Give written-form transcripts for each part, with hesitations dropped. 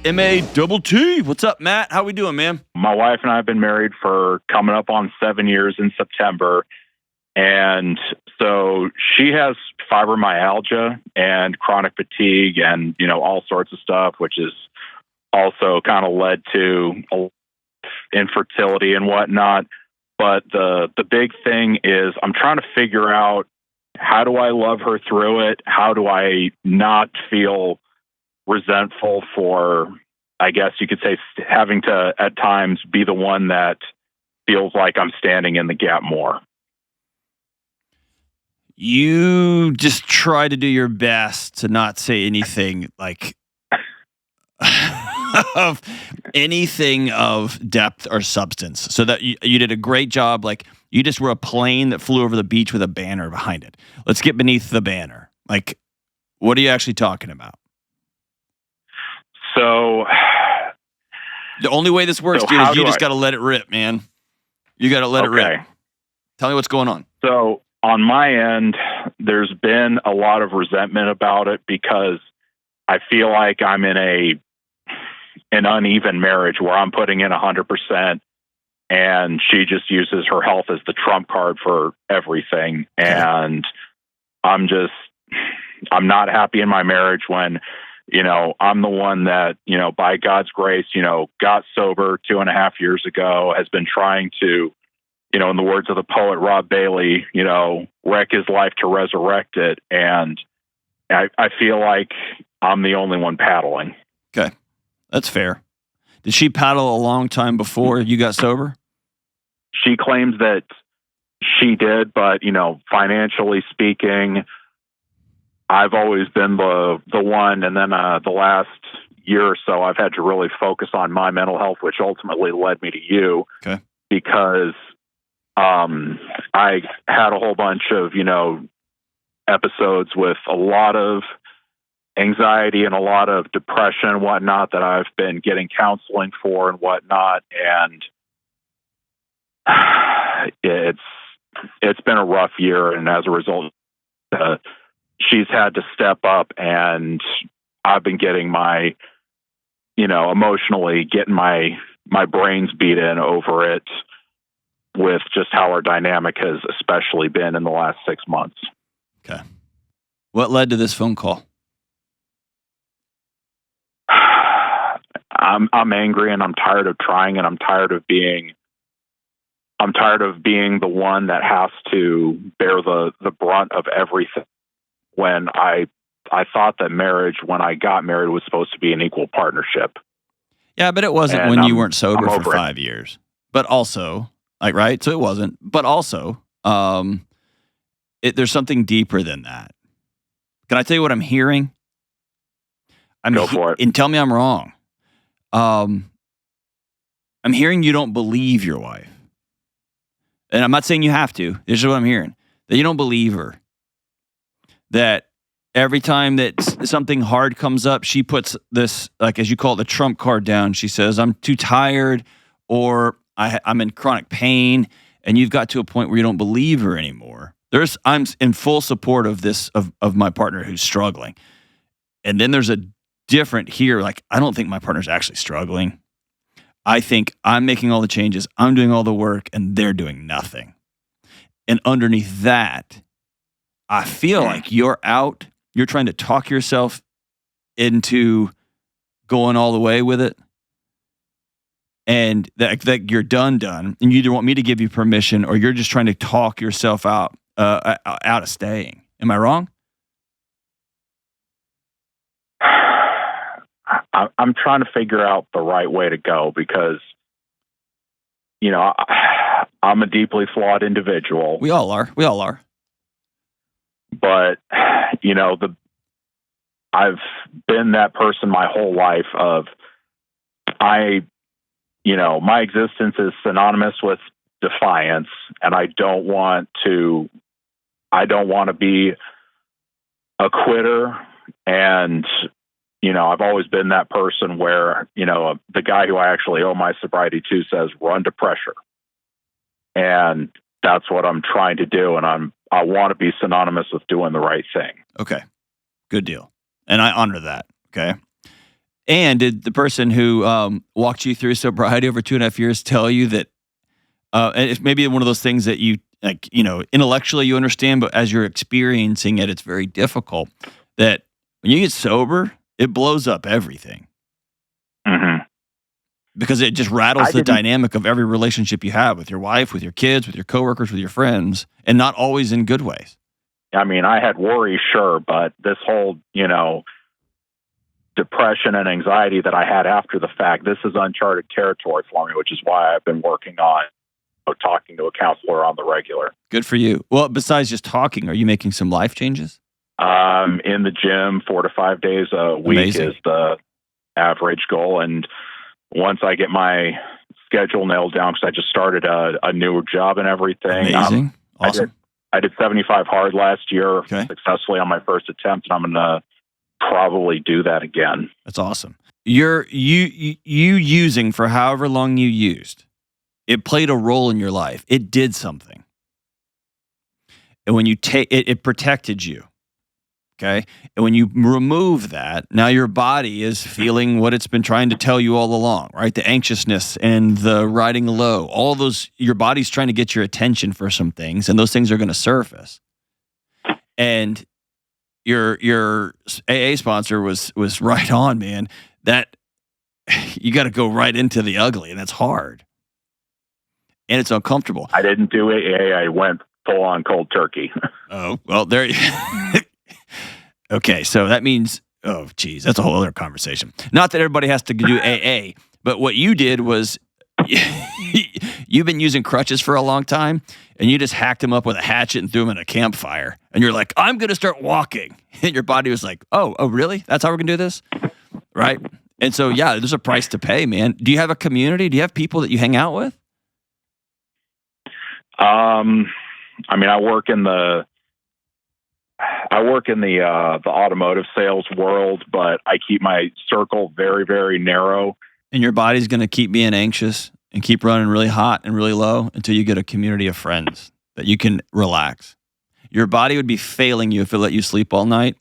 M-A-double-T. What's up, Matt? How we doing, man? My wife and I have been married for coming up on 7 years in September. And so she has fibromyalgia and chronic fatigue and, all sorts of stuff, which is also kind of led to infertility and whatnot. But the big thing is I'm trying to figure out, how do I love her through it? How do I not feel resentful for, I guess you could say, having to at times be the one that feels like I'm standing in the gap more? You just try to do your best to not say anything like of anything of depth or substance, so that you did a great job. Like, you just were a plane that flew over the beach with a banner behind it. Let's get beneath the banner. Like, what are you actually talking about? So the only way this works, dude, is you just got to let it rip, man. You got to let it rip. Tell me what's going on. So on my end, there's been a lot of resentment about it because I feel like I'm in an uneven marriage where I'm putting in 100% and she just uses her health as the trump card for everything. Okay. And I'm not happy in my marriage when, I'm the one that, by God's grace, got sober 2.5 years ago, has been trying to, in the words of the poet Rob Bailey, wreck his life to resurrect it. And I feel like I'm the only one paddling. Okay. That's fair. Did she paddle a long time before you got sober? She claims that she did, but, financially speaking, I've always been the one. And then the last year or so, I've had to really focus on my mental health, which ultimately led me to you. Okay. Because I had a whole bunch of, episodes with a lot of anxiety and a lot of depression and whatnot that I've been getting counseling for and whatnot. And it's been a rough year. And as a result, she's had to step up, and I've been getting my, emotionally getting my brains beat in over it, with just how our dynamic has especially been in the last 6 months. Okay. What led to this phone call? I'm angry, and I'm tired of trying, and I'm tired of being the one that has to bear the brunt of everything, when I thought that marriage, when I got married, was supposed to be an equal partnership. Yeah, but it wasn't when you weren't sober for 5 years. But also, right? So it wasn't. But also, there's something deeper than that. Can I tell you what I'm hearing? Go for it. And tell me I'm wrong. I'm hearing you don't believe your wife. And I'm not saying you have to. This is what I'm hearing. That you don't believe her. That every time that something hard comes up, she puts this, like, as you call it, the trump card down. She says, I'm too tired, or I'm in chronic pain, and you've got to a point where you don't believe her anymore. I'm in full support of this, of my partner who's struggling. And then there's a different here, like, I don't think my partner's actually struggling. I think I'm making all the changes, I'm doing all the work, and they're doing nothing. And underneath that, I feel like you're trying to talk yourself into going all the way with it. And that you're done. And you either want me to give you permission, or you're just trying to talk yourself out of staying. Am I wrong? I'm trying to figure out the right way to go, because, I'm a deeply flawed individual. We all are. But, I've been that person my whole life of, my existence is synonymous with defiance, and I don't want to be a quitter. And, I've always been that person where, the guy who I actually owe my sobriety to says, run to pressure. And that's what I'm trying to do. And I want to be synonymous with doing the right thing. Okay. Good deal. And I honor that. Okay. And did the person who walked you through sobriety over 2.5 years tell you that, and it's maybe one of those things that you, like, intellectually you understand, but as you're experiencing it, it's very difficult, that when you get sober, it blows up everything. Mm-hmm. Because it just rattles the dynamic of every relationship you have with your wife, with your kids, with your coworkers, with your friends, and not always in good ways. I mean, I had worry, sure, but this whole, depression and anxiety that I had after the fact, this is uncharted territory for me, which is why I've been working on talking to a counselor on the regular. Good for you. Well, besides just talking, are you making some life changes? In the gym 4 to 5 days a week. Amazing. Is the average goal. And once I get my schedule nailed down, because I just started a new job and everything. Amazing. Awesome. I did 75 hard last year successfully on my first attempt, and I'm going to probably do that again. That's awesome. You using for however long you used, it played a role in your life. It did something. And when you take it, it protected you. Okay. And when you remove that, now your body is feeling what it's been trying to tell you all along, right? The anxiousness and the riding low, all those, your body's trying to get your attention for some things, and those things are going to surface. And your AA sponsor was right on, man. That you got to go right into the ugly, and that's hard. And it's uncomfortable. I didn't do AA. I went full on cold turkey. Oh, well, there okay, so that means, oh, geez, that's a whole other conversation. Not that everybody has to do AA, but what you did was you've been using crutches for a long time, and you just hacked them up with a hatchet and threw them in a campfire. And you're like, I'm going to start walking. And your body was like, oh, really? That's how we're going to do this? Right? And so, yeah, there's a price to pay, man. Do you have a community? Do you have people that you hang out with? I mean, I work in the automotive sales world, but I keep my circle very, very narrow. And your body's going to keep being anxious and keep running really hot and really low until you get a community of friends that you can relax. Your body would be failing you if it let you sleep all night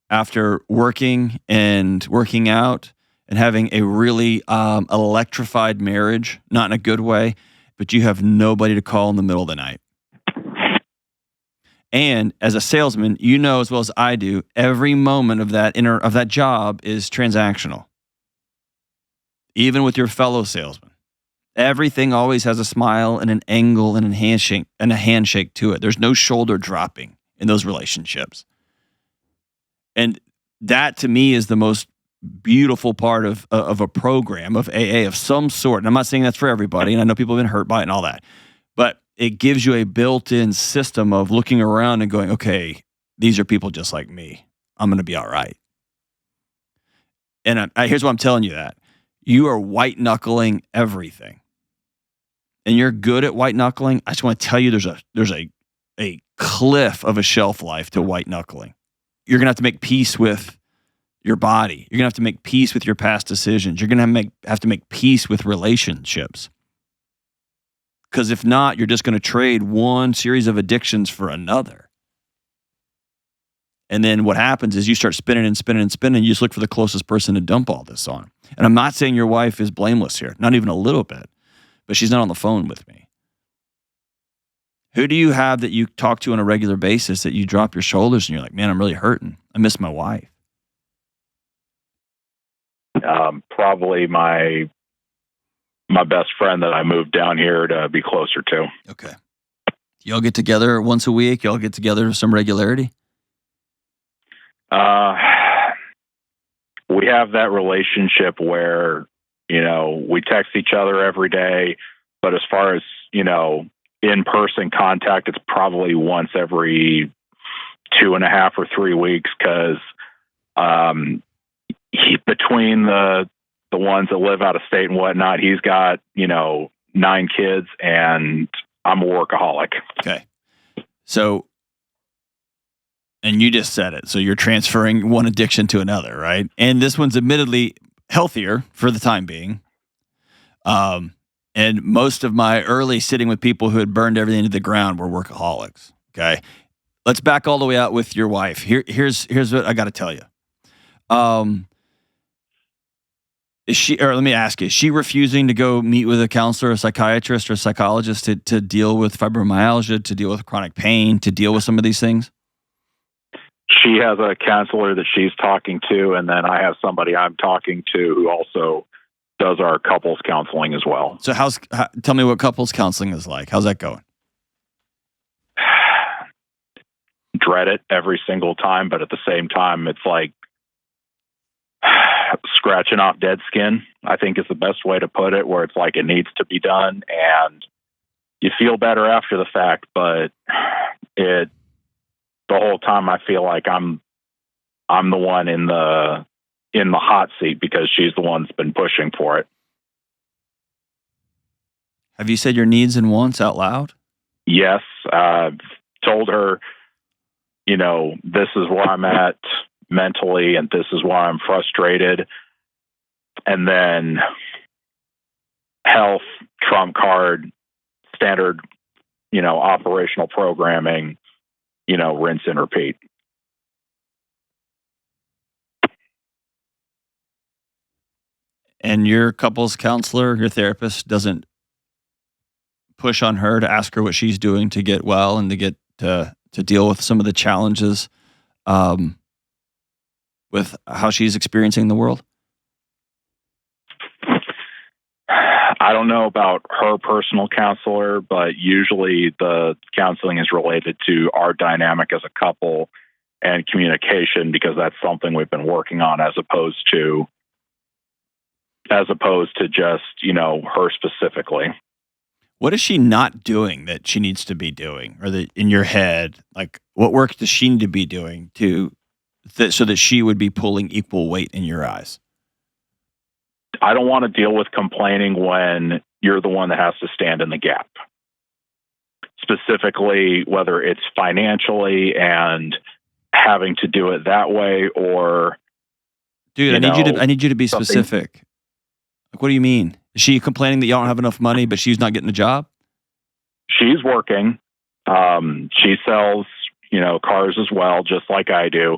after working and working out and having a really electrified marriage, not in a good way, but you have nobody to call in the middle of the night. And as a salesman, you know as well as I do, every moment of that job is transactional. Even with your fellow salesman, everything always has a smile and an angle and a handshake to it. There's no shoulder dropping in those relationships. And that to me is the most beautiful part of a program of AA of some sort. And I'm not saying that's for everybody, and I know people have been hurt by it and all that, but it gives you a built-in system of looking around and going, okay, these are people just like me. I'm going to be all right. And here's why I'm telling you that. You are white-knuckling everything. And you're good at white-knuckling. I just want to tell you there's a cliff of a shelf life to white-knuckling. You're going to have to make peace with your body. You're going to have to make peace with your past decisions. You're going to have to make peace with relationships. Because if not, you're just going to trade one series of addictions for another. And then what happens is you start spinning and spinning and spinning. You just look for the closest person to dump all this on. And I'm not saying your wife is blameless here, not even a little bit, but she's not on the phone with me. Who do you have that you talk to on a regular basis that you drop your shoulders and you're like, man, I'm really hurting. I miss my wife. Probably my best friend that I moved down here to be closer to. Okay. Y'all get together once a week? Y'all get together with some regularity? We have that relationship where, we text each other every day, but as far as, in-person contact, it's probably once every 2.5 or 3 weeks, because between the ones that live out of state and whatnot, he's got, 9 kids, and I'm a workaholic. Okay. So, and you just said it. So you're transferring one addiction to another, right? And this one's admittedly healthier for the time being. And most of my early sitting with people who had burned everything to the ground were workaholics. Okay. Let's back all the way out with your wife. Here's what I got to tell you. Is she, or let me ask you, is she refusing to go meet with a counselor, a psychiatrist, or a psychologist to deal with fibromyalgia, to deal with chronic pain, to deal with some of these things? She has a counselor that she's talking to, and then I have somebody I'm talking to who also does our couples counseling as well. So tell me what couples counseling is like. How's that going? Dread it every single time, but at the same time, it's like scratching off dead skin, I think is the best way to put it, where it's like it needs to be done and you feel better after the fact, but the whole time I feel like I'm the one in the hot seat because she's the one that's been pushing for it. Have you said your needs and wants out loud? Yes. I've told her, this is where I'm at mentally and this is why I'm frustrated. And then health, trump card, standard, operational programming, rinse and repeat. And your couples counselor, your therapist, doesn't push on her to ask her what she's doing to get well and to get to deal with some of the challenges with how she's experiencing the world? I don't know about her personal counselor, but usually the counseling is related to our dynamic as a couple and communication, because that's something we've been working on as opposed to just, her specifically. What is she not doing that she needs to be doing, or that in your head, like what work does she need to be doing so that she would be pulling equal weight in your eyes? I don't want to deal with complaining when you're the one that has to stand in the gap. Specifically, whether it's financially and having to do it that way, or dude, I need you to be specific. Like, what do you mean? Is she complaining that y'all don't have enough money, but she's not getting a job? She's working. She sells, cars as well, just like I do.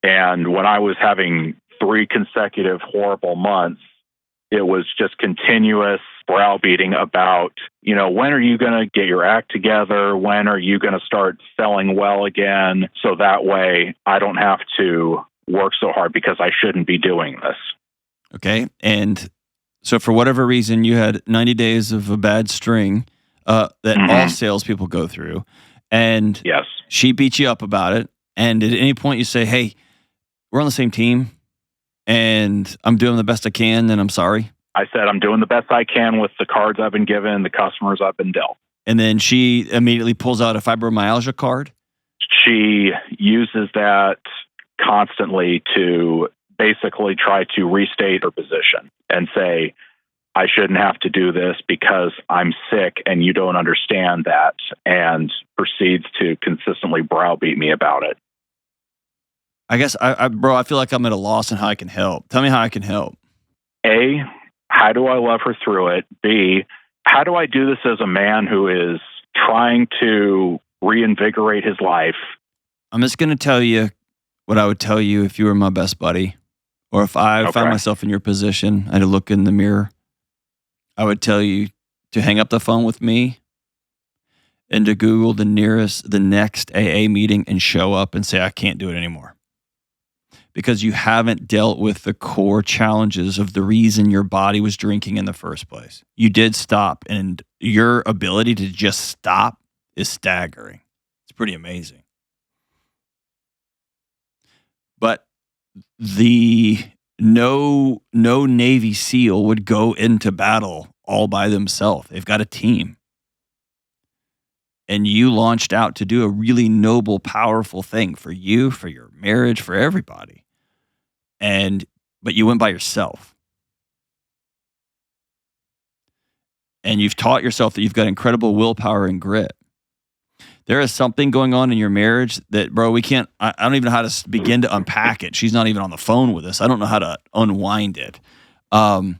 And when I was having 3 consecutive horrible months, it was just continuous browbeating about, when are you going to get your act together? When are you going to start selling well again? So that way I don't have to work so hard, because I shouldn't be doing this. Okay. And so for whatever reason, you had 90 days of a bad string that all salespeople go through. And yes, she beat you up about it. And at any point you say, hey, we're on the same team and I'm doing the best I can, and I'm sorry. I said, I'm doing the best I can with the cards I've been given, the customers I've been dealt. And then she immediately pulls out a fibromyalgia card. She uses that constantly to basically try to restate her position and say, I shouldn't have to do this because I'm sick and you don't understand that, and proceeds to consistently browbeat me about it. I guess, bro, I feel like I'm at a loss in how I can help. Tell me how I can help. A, how do I love her through it? B, how do I do this as a man who is trying to reinvigorate his life? I'm just going to tell you what I would tell you if you were my best buddy, or if I found myself in your position. I had to look in the mirror. I would tell you to hang up the phone with me and to Google the next AA meeting and show up and say, I can't do it anymore. Because you haven't dealt with the core challenges of the reason your body was drinking in the first place. You did stop, and your ability to just stop is staggering. It's pretty amazing. But the no Navy SEAL would go into battle all by themselves. They've got a team. And you launched out to do a really noble, powerful thing for you, for your marriage, for everybody. But you went by yourself. And you've taught yourself that you've got incredible willpower and grit. There is something going on in your marriage that, bro, I don't even know how to begin to unpack it. She's not even on the phone with us. I don't know how to unwind it. And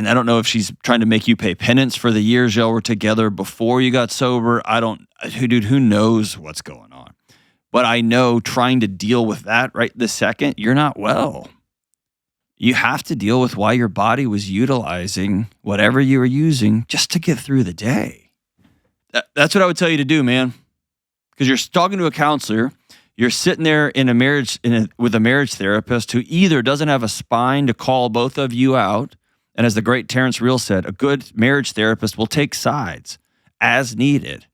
I don't know if she's trying to make you pay penance for the years y'all were together before you got sober. Dude, who knows what's going on? But I know trying to deal with that right this second, you're not well. You have to deal with why your body was utilizing whatever you were using just to get through the day. That's what I would tell you to do, man. Because you're talking to a counselor, you're sitting there in a marriage with a marriage therapist who either doesn't have a spine to call both of you out, and as the great Terrence Real said, a good marriage therapist will take sides as needed,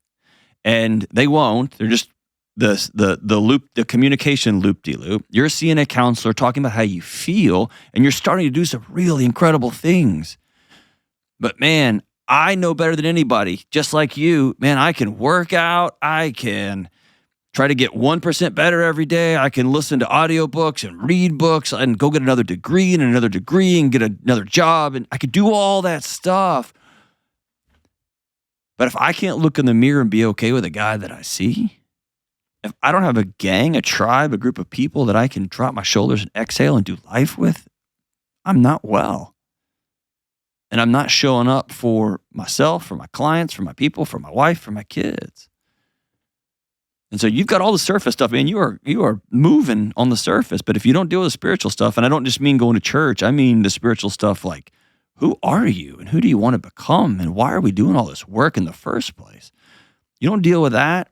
and they won't. They're just the communication loop-de-loop. You're seeing a counselor talking about how you feel, and you're starting to do some really incredible things. But man, I know better than anybody. Just like you, man, I can work out. I can try to get 1% better every day. I can listen to audiobooks and read books and go get another degree and another degree and get another job. And I could do all that stuff. But if I can't look in the mirror and be okay with the guy that I see, if I don't have a gang, a tribe, a group of people that I can drop my shoulders and exhale and do life with, I'm not well. And I'm not showing up for myself, for my clients, for my people, for my wife, for my kids. And so you've got all the surface stuff, man. You are moving on the surface. But if you don't deal with the spiritual stuff, and I don't just mean going to church, I mean the spiritual stuff like, who are you and who do you want to become? And why are we doing all this work in the first place? You don't deal with that,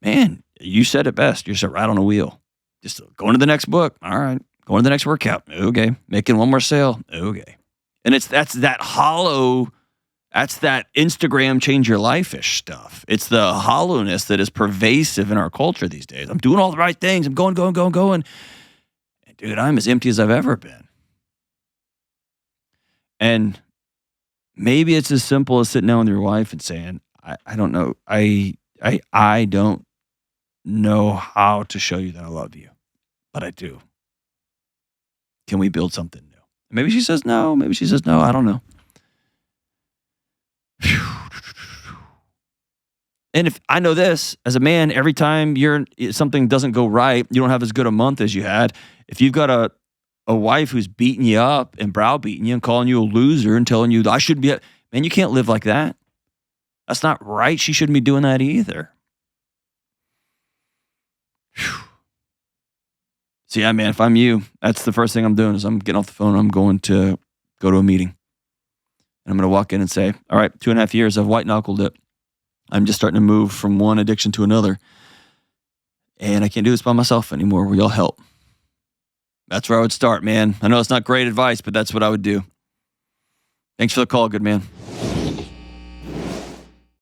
man, you said it best. You're just a rat on a wheel. Just going to the next book. All right. Going to the next workout. Okay. Making one more sale. Okay. And that's that hollow, that's that Instagram change your life-ish stuff. It's the hollowness that is pervasive in our culture these days. I'm doing all the right things. I'm going. And dude, I'm as empty as I've ever been. And maybe it's as simple as sitting down with your wife and saying, I don't know. I don't know how to show you that I love you, but I do. Can we build something new? Maybe she says no. Maybe she says no. I don't know. And if I know this, as a man, every time something doesn't go right, you don't have as good a month as you had. If you've got a wife who's beating you up and browbeating you and calling you a loser and telling you, I shouldn't be, man, you can't live like that. That's not right. She shouldn't be doing that either. So yeah, man, if I'm you, that's the first thing I'm doing is I'm getting off the phone. I'm going to go to a meeting. And I'm going to walk in and say, all right, 2.5 years, I've white-knuckled it. I'm just starting to move from one addiction to another. And I can't do this by myself anymore. Will y'all help? That's where I would start, man. I know it's not great advice, but that's what I would do. Thanks for the call, good man.